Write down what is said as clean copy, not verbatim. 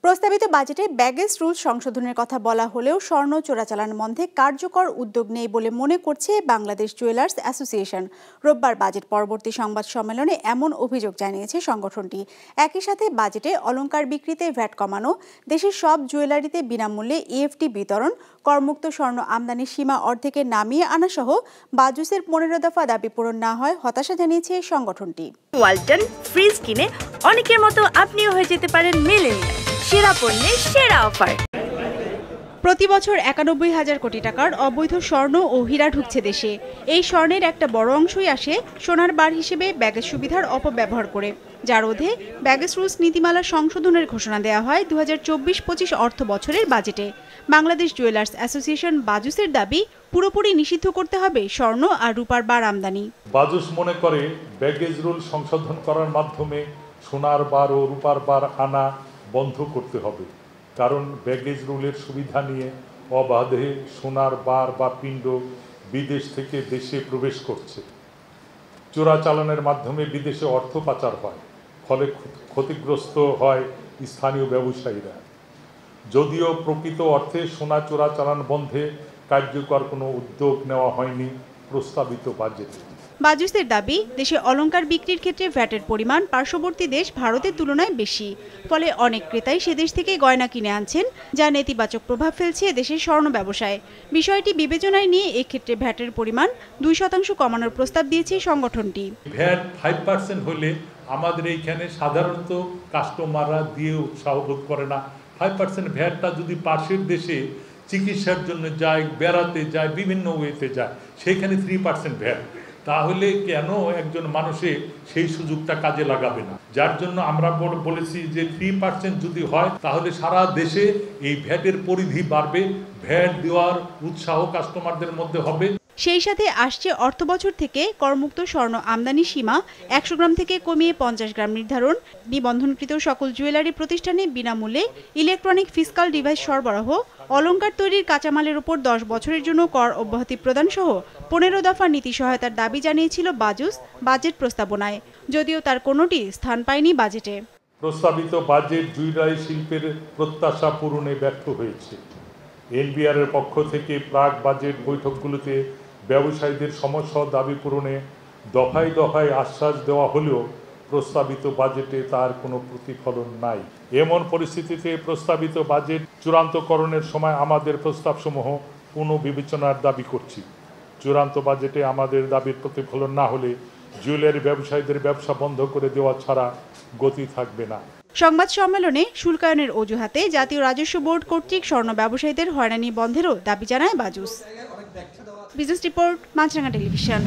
প্রস্তাবিত বাজেটে baggage rules সংশোধনের কথা বলা হলেও স্বর্ণ চোরাচালান বন্ধে কার্যকর উদ্যোগ নেই বলে মনে করছে বাংলাদেশ জুয়েলার্স অ্যাসোসিয়েশন। রোববার বাজেট পরবর্তী সংবাদ সম্মেলনে এমন অভিযোগ জানিয়েছে সংগঠনটি। একই সাথে বাজেটে অলংকার বিক্রিতে ভ্যাট কমানো, দেশের সব জুয়েলারিতে বিনামূল্যে ইএফটি বিতরণ, করমুক্ত স্বর্ণ আমদানির সীমা অর্ধেকে নামিয়ে আনা সহ বাজুসের 15 দফা দাবি পূরণ না হয় হতাশা জানিয়েছে সংগঠনটি। ওয়ালটন ফ্রিজ কিনে অনেকের মতো আপনিও হয়ে যেতে পারেন মিলেনিয়াল। সেরা পণ্যের সেরা অফার। প্রতি বছর 91,000 কোটি টাকার অবৈধ স্বর্ণ ও হীরা ঢুকছে দেশে। এই স্বর্ণের একটা বড় অংশই আসে সোনার বার হিসেবে ব্যাগেজ সুবিধার অপব্যবহার করে, যার রোধে ব্যাগেজ রুলস নীতিমালা সংশোধনের ঘোষণা দেওয়া হয় 2024-25 অর্থ বছরের বাজেটে। বাংলাদেশ জুয়েলার্স অ্যাসোসিয়েশন বাজুসের দাবি, পুরোপুরি নিষিদ্ধ করতে হবে স্বর্ণ আর রূপার বার আমদানি। বাজুস মনে করে ব্যাগেজ রুল সংশোধন করার মাধ্যমে সোনার বার ও রূপার বার আনা বন্ধ করতে হবে, কারণ ব্যাগেজ রুলের সুবিধা নিয়ে অবাধে সোনার বার বা পিণ্ড বিদেশ থেকে দেশে প্রবেশ করছে। চোরাচালানের মাধ্যমে বিদেশে অর্থ পাচার হয়, ফলে ক্ষতিগ্রস্ত হয় স্থানীয় ব্যবসায়ীরা। যদিও প্রকৃত অর্থে সোনা চোরাচালান বন্ধে কার্যকর কোনো উদ্যোগ নেওয়া হয়নি প্রস্তাবিত বাজেটে। বাজুসের দাবি, দেশে অলংকার বিক্রির ক্ষেত্রে ভ্যাটের পরিমাণ পার্শ্ববর্তী দেশ ভারতের তুলনায় বেশি, ফলে অনেক ক্রেতাই সে দেশ থেকে গয়না কিনে আনছেন, যা নেতিবাচক প্রভাব ফেলছে দেশের স্বর্ণ ব্যবসায়। বিষয়টি বিবেচনায় নিয়ে এক্ষেত্রে ভ্যাটের পরিমাণ 2% কমানোর প্রস্তাব দিয়েছে সংগঠনটি। ভ্যাট 5% হলে আমাদের এইখানে সাধারণত কাস্টমাররা দিয়ে উৎসাহ বোধ করে না। 5% ভ্যাটটা যদি পাশের দেশে চিকিৎসার জন্য যায়, বেড়াতে যায়, বিভিন্ন ওয়েতে যায়, সেখানে 3% ভ্যাট, তাহলে কেন একজন মানুষে সেই সুযোগটা কাজে লাগাবে না? যার জন্য আমরা বলেছি যে 3% যদি হয় তাহলে সারা দেশে এই ভ্যাটের পরিধি বাড়বে, ভ্যাট দেওয়ার উৎসাহ কাস্টমারদের মধ্যে হবে। সেই সাথে আসছে অর্থবছর থেকে করমুক্ত স্বর্ণ আমদানি সীমা 100 গ্রাম থেকে কমিয়ে 50 গ্রাম নির্ধারণ, নিবন্ধনকৃত সকল জুয়েলারি প্রতিষ্ঠানে বিনামূল্যে ইলেকট্রনিক ফিসকাল ডিভাইস সরবরাহ, অলংকার তৈরির কাঁচামালের উপর 10 বছরের জন্য কর অব্যাহতি প্রদান সহ 15 দফা নীতি সহায়তার দাবি জানিয়েছিল বাজুস বাজেট প্রস্তাবনায়, যদিও তার কোনোটি স্থান পায়নি বাজেটে। প্রস্তাবিত বাজেট জুয়েলারি শিল্পের প্রত্যাশা পূরণে ব্যর্থ হয়েছে। এনবিআর এর পক্ষ থেকে প্রাক বাজেট বৈঠকগুলোতে ব্যবসায়ীদের সমস্যা দাবি পূরণে দফায় দফায় আশ্বাস দেওয়া হলেও প্রস্তাবিত বাজেটে তার কোনো প্রতিফলন নাই। এমন পরিস্থিতিতে প্রস্তাবিত বাজেট চূড়ান্তকরণের সময় আমাদের প্রস্তাবসমূহ পুনঃবিবেচনার দাবি করছি। চূড়ান্ত বাজেটে আমাদের দাবির প্রতিফলন না হলে জুয়েলারি ব্যবসায়ীদের ব্যবসা বন্ধ করে দেওয়া ছাড়া গতি থাকবে না। সংবাদ সম্মেলনে শুল্কায়নের অজুহাতে জাতীয় রাজস্ব বোর্ড কর্তৃক স্বর্ণ ব্যবসায়ীদের হয়রানি বন্ধেরও দাবি জানায় বাজুস। বিজনেস রিপোর্ট, মাছরাঙা টেলিভিশন।